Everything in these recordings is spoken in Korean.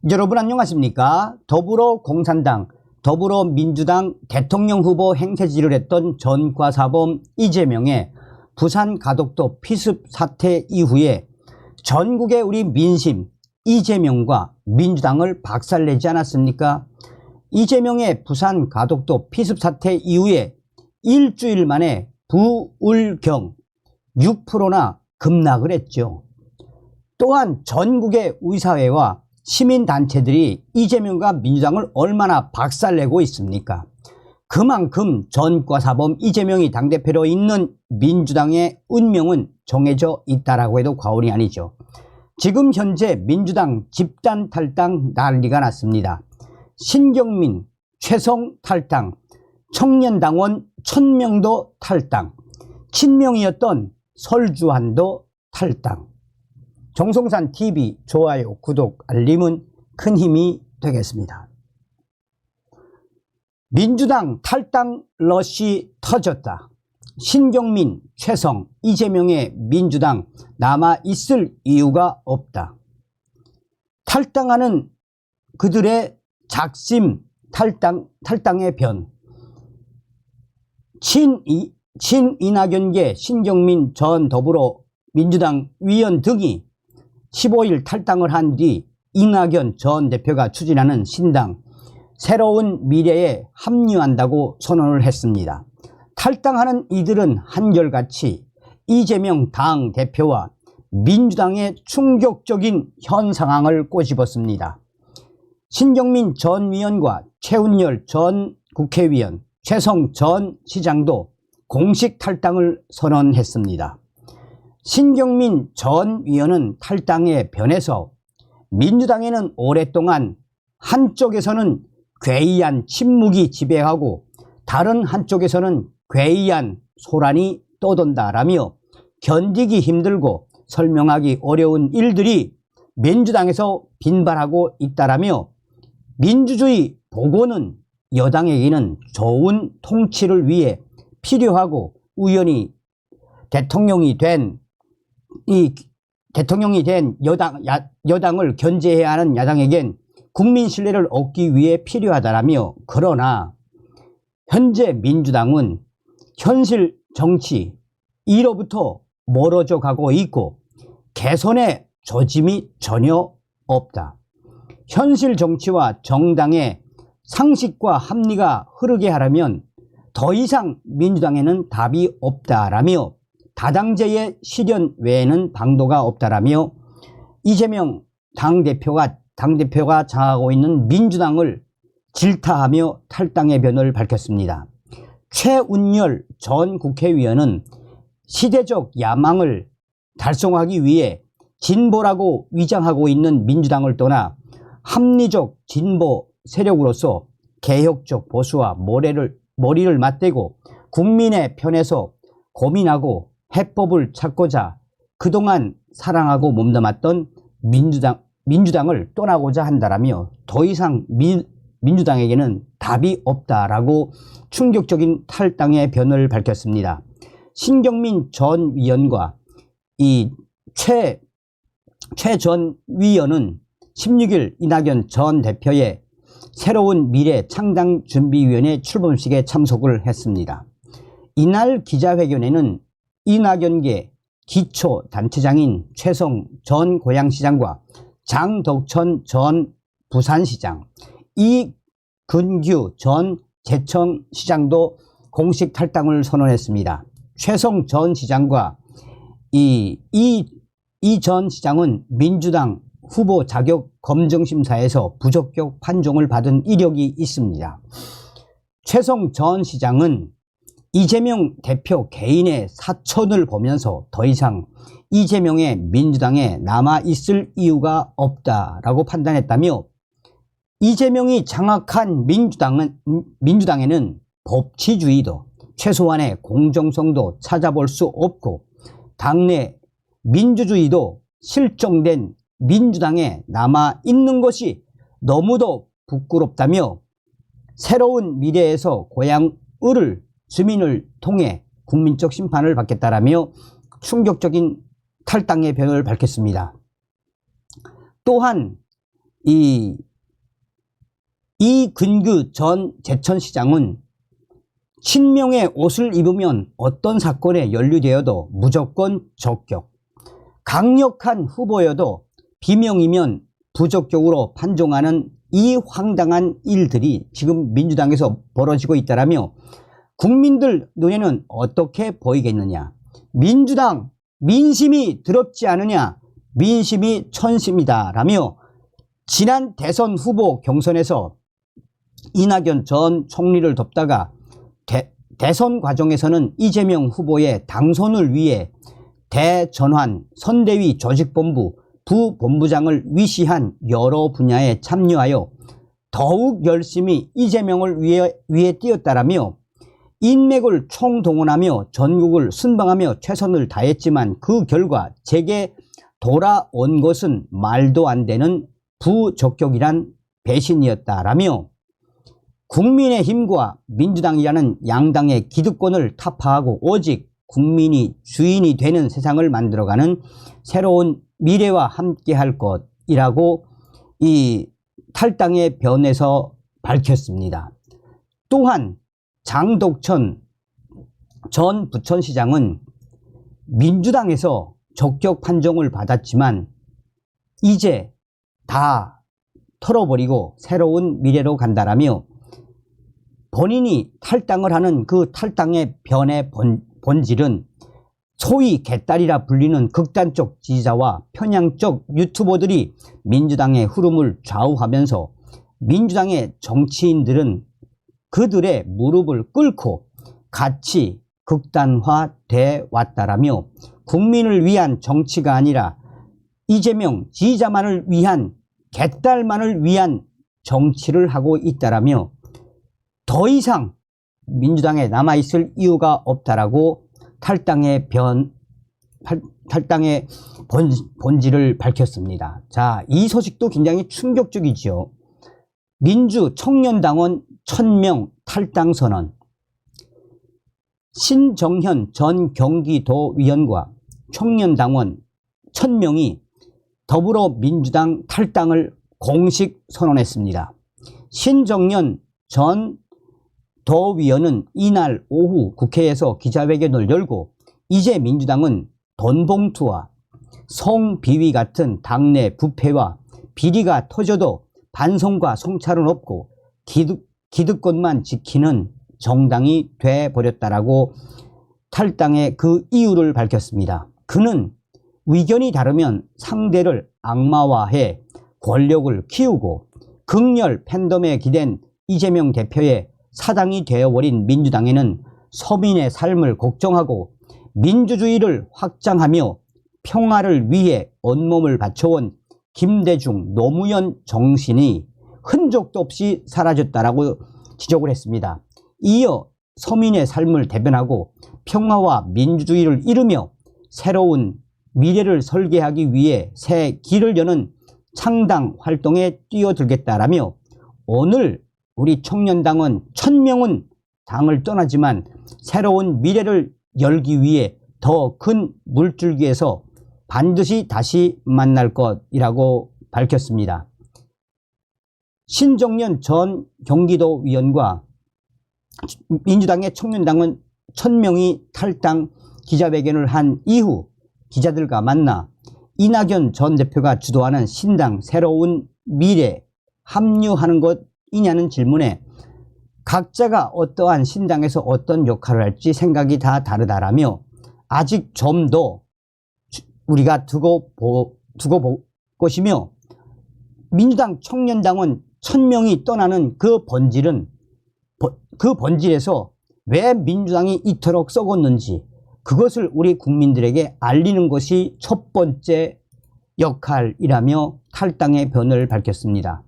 여러분 안녕하십니까? 더불어공산당, 더불어민주당 대통령 후보 행세지를 했던 전과사범 이재명의 부산 가덕도 피습 사태 이후에 전국의 우리 민심, 이재명과 민주당을 박살내지 않았습니까? 이재명의 부산 가덕도 피습 사태 이후에 일주일 만에 부울경 6%나 급락을 했죠. 또한 전국의 의사회와 시민단체들이 이재명과 민주당을 얼마나 박살내고 있습니까? 그만큼 전과사범 이재명이 당대표로 있는 민주당의 운명은 정해져 있다라고 해도 과언이 아니죠. 지금 현재 민주당 집단 탈당 난리가 났습니다. 신경민, 최성 탈당, 청년당원 1000명도 탈당, 친명이었던 설주환도 탈당. 정성산 TV 좋아요, 구독, 알림은 큰 힘이 되겠습니다. 민주당 탈당 러시 터졌다. 신경민, 최성, 이재명의 민주당 남아있을 이유가 없다. 탈당하는 그들의 작심 탈당의 변. 친이낙연계 신경민 전 더불어민주당 위원 등이 15일 탈당을 한 뒤 이낙연 전 대표가 추진하는 신당 새로운 미래에 합류한다고 선언을 했습니다. 탈당하는 이들은 한결같이 이재명 당 대표와 민주당의 충격적인 현 상황을 꼬집었습니다. 신경민 전 위원과 최운열 전 국회의원, 최성 전 시장도 공식 탈당을 선언했습니다. 신경민 전 위원은 탈당에 변해서 민주당에는 오랫동안 한쪽에서는 괴이한 침묵이 지배하고 다른 한쪽에서는 괴이한 소란이 떠돈다라며 견디기 힘들고 설명하기 어려운 일들이 민주당에서 빈발하고 있다라며 민주주의 복원은 여당에게는 좋은 통치를 위해 필요하고 우연히 대통령이 된 여당을 견제해야 하는 야당에겐 국민 신뢰를 얻기 위해 필요하다라며, 그러나 현재 민주당은 현실 정치 이로부터 멀어져 가고 있고 개선의 조짐이 전혀 없다. 현실 정치와 정당의 상식과 합리가 흐르게 하려면 더 이상 민주당에는 답이 없다라며 다당제의 실현 외에는 방도가 없다라며 이재명 당대표가 장악하고 있는 민주당을 질타하며 탈당의 변을 밝혔습니다. 최운열 전 국회의원은 시대적 야망을 달성하기 위해 진보라고 위장하고 있는 민주당을 떠나 합리적 진보 세력으로서 개혁적 보수와 머리를 맞대고 국민의 편에서 고민하고 해법을 찾고자 그동안 사랑하고 몸담았던 민주당을 떠나고자 한다라며 더 이상 민주당에게는 답이 없다라고 충격적인 탈당의 변을 밝혔습니다. 신경민 전 위원과 이 최 전 위원은 16일 이낙연 전 대표의 새로운 미래 창당준비위원회 출범식에 참석을 했습니다. 이날 기자회견에는 이낙연계 기초단체장인 최성 전 고양시장과 장덕천 전 부산시장, 이근규 전 제천시장도 공식 탈당을 선언했습니다. 최성 전 시장과 이 전 시장은 민주당 후보 자격 검증심사에서 부적격 판정을 받은 이력이 있습니다. 최성 전 시장은 이재명 대표 개인의 사천을 보면서 더 이상 이재명의 민주당에 남아있을 이유가 없다라고 판단했다며 이재명이 장악한 민주당에는 법치주의도 최소한의 공정성도 찾아볼 수 없고 당내 민주주의도 실종된 민주당에 남아있는 것이 너무도 부끄럽다며 새로운 미래에서 고향을 주민을 통해 국민적 심판을 받겠다라며 충격적인 탈당의 변을 밝혔습니다. 또한 이근규 전 제천시장은 친명의 옷을 입으면 어떤 사건에 연루되어도 무조건 적격, 강력한 후보여도 비명이면 부적격으로 판정하는 이 황당한 일들이 지금 민주당에서 벌어지고 있다라며 국민들 눈에는 어떻게 보이겠느냐. 민주당 민심이 더럽지 않으냐. 민심이 천심이다 라며 지난 대선 후보 경선에서 이낙연 전 총리를 돕다가 대선 과정에서는 이재명 후보의 당선을 위해 대전환, 선대위 조직본부, 부본부장을 위시한 여러 분야에 참여하여 더욱 열심히 이재명을 위해 뛰었다라며 인맥을 총동원하며 전국을 순방하며 최선을 다했지만 그 결과 제게 돌아온 것은 말도 안 되는 부적격이란 배신이었다라며 국민의힘과 민주당이라는 양당의 기득권을 타파하고 오직 국민이 주인이 되는 세상을 만들어가는 새로운 미래와 함께할 것이라고 이 탈당의 변에서 밝혔습니다. 또한 장덕천 전 부천시장은 민주당에서 적격 판정을 받았지만 이제 다 털어버리고 새로운 미래로 간다라며 본인이 탈당을 하는 그 탈당의 변의 본질은 소위 개딸이라 불리는 극단적 지지자와 편향적 유튜버들이 민주당의 흐름을 좌우하면서 민주당의 정치인들은 그들의 무릎을 꿇고 같이 극단화돼 왔다라며 국민을 위한 정치가 아니라 이재명 지지자만을 위한 개딸만을 위한 정치를 하고 있다라며 더 이상 민주당에 남아있을 이유가 없다라고 탈당의 본질을 밝혔습니다. 자, 이 소식도 굉장히 충격적이지요. 민주청년당원 1000명 탈당 선언. 신정현 전 경기도위원과 청년당원 1000명이 더불어민주당 탈당을 공식 선언했습니다. 신정현 전 도위원은 이날 오후 국회에서 기자회견을 열고 이제 민주당은 돈봉투와 성비위 같은 당내 부패와 비리가 터져도 반성과 성찰은 없고 기득권만 지키는 정당이 돼버렸다라고 탈당의 그 이유를 밝혔습니다. 그는 의견이 다르면 상대를 악마화해 권력을 키우고 극렬 팬덤에 기댄 이재명 대표의 사당이 되어버린 민주당에는 서민의 삶을 걱정하고 민주주의를 확장하며 평화를 위해 온몸을 바쳐온 김대중, 노무현 정신이 흔적도 없이 사라졌다라고 지적을 했습니다. 이어 서민의 삶을 대변하고 평화와 민주주의를 이루며 새로운 미래를 설계하기 위해 새 길을 여는 창당 활동에 뛰어들겠다라며 오늘 우리 청년당원 1000명은 당을 떠나지만 새로운 미래를 열기 위해 더 큰 물줄기에서 반드시 다시 만날 것이라고 밝혔습니다. 신정년 전 경기도위원과 민주당의 청년당원 1000명이 탈당 기자회견을 한 이후 기자들과 만나 이낙연 전 대표가 주도하는 신당 새로운 미래 합류하는 것이냐는 질문에 각자가 어떠한 신당에서 어떤 역할을 할지 생각이 다 다르다라며 아직 좀 더 우리가 두고 볼 것이며 민주당 청년당원 1000명이 떠나는 그 본질에서 왜 민주당이 이토록 썩었는지 그것을 우리 국민들에게 알리는 것이 첫 번째 역할이라며 탈당의 변을 밝혔습니다.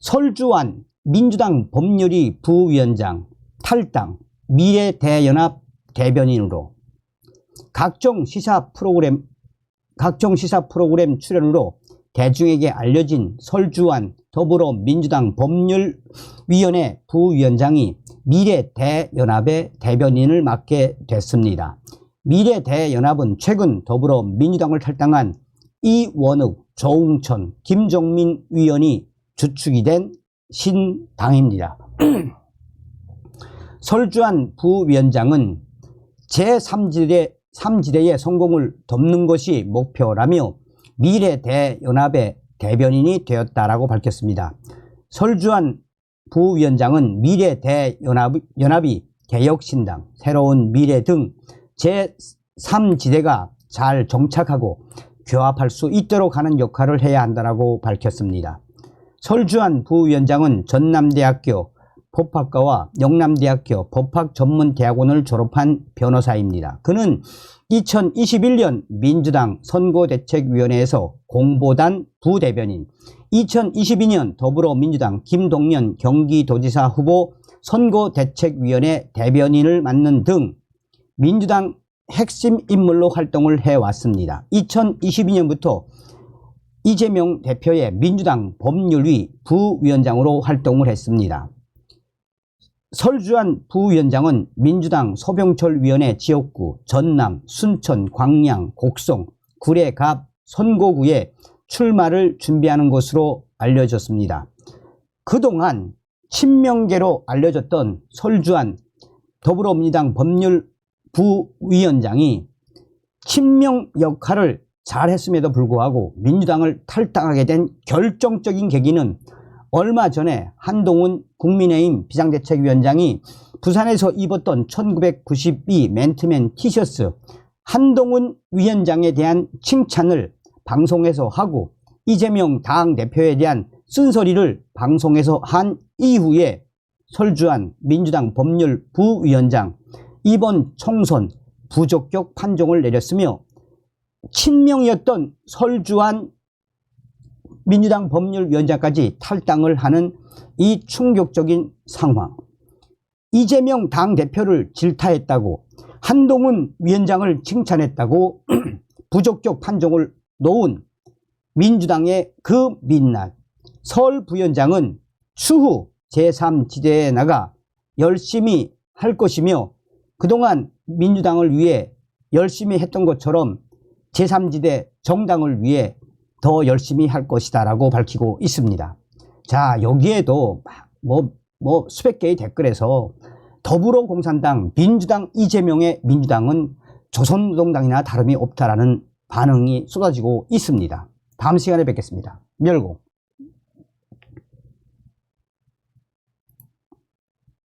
설주환 민주당 법률위 부위원장 탈당, 미래대연합 대변인으로 각종 시사 프로그램 출연으로 대중에게 알려진 설주환 더불어민주당 법률위원회 부위원장이 미래대연합의 대변인을 맡게 됐습니다. 미래대연합은 최근 더불어민주당을 탈당한 이원욱 조웅천, 김종민 위원이 주축이 된 신당입니다. 설주환 부위원장은 제3지대의 성공을 돕는 것이 목표라며 미래대연합의 대변인이 되었다라고 밝혔습니다. 설주환 부위원장은 미래대연합이 개혁신당, 새로운 미래 등 제3지대가 잘 정착하고 교합할 수 있도록 하는 역할을 해야 한다고 밝혔습니다. 설주환 부위원장은 전남대학교 법학과와 영남대학교 법학전문대학원을 졸업한 변호사입니다. 그는 2021년 민주당 선거대책위원회에서 공보단 부대변인, 2022년 더불어민주당 김동연 경기도지사 후보 선거대책위원회 대변인을 맡는 등 민주당 핵심 인물로 활동을 해왔습니다. 2022년부터 이재명 대표의 민주당 법률위 부위원장으로 활동을 했습니다. 설주환 부위원장은 민주당 소병철위원회 지역구 전남, 순천, 광양, 곡성, 구례, 갑 선거구에 출마를 준비하는 것으로 알려졌습니다. 그동안 친명계로 알려졌던 설주환 더불어민주당 법률부위원장이 친명 역할을 잘했음에도 불구하고 민주당을 탈당하게 된 결정적인 계기는 얼마 전에 한동훈 국민의힘 비상대책위원장이 부산에서 입었던 1992 맨투맨 티셔츠 한동훈 위원장에 대한 칭찬을 방송에서 하고 이재명 당대표에 대한 쓴소리를 방송에서 한 이후에 설주환 민주당 법률부위원장 이번 총선 부적격 판정을 내렸으며 친명이었던 설주환 민주당 법률위원장까지 탈당을 하는 이 충격적인 상황. 이재명 당대표를 질타했다고 한동훈 위원장을 칭찬했다고 부적격 판정을 놓은 민주당의 그 민낯 설 부위원장은 추후 제3지대에 나가 열심히 할 것이며 그동안 민주당을 위해 열심히 했던 것처럼 제3지대 정당을 위해 더 열심히 할 것이다 라고 밝히고 있습니다. 자, 여기에도 수백 개의 댓글에서 더불어공산당, 민주당, 이재명의 민주당은 조선노동당이나 다름이 없다라는 반응이 쏟아지고 있습니다. 다음 시간에 뵙겠습니다. 멸공.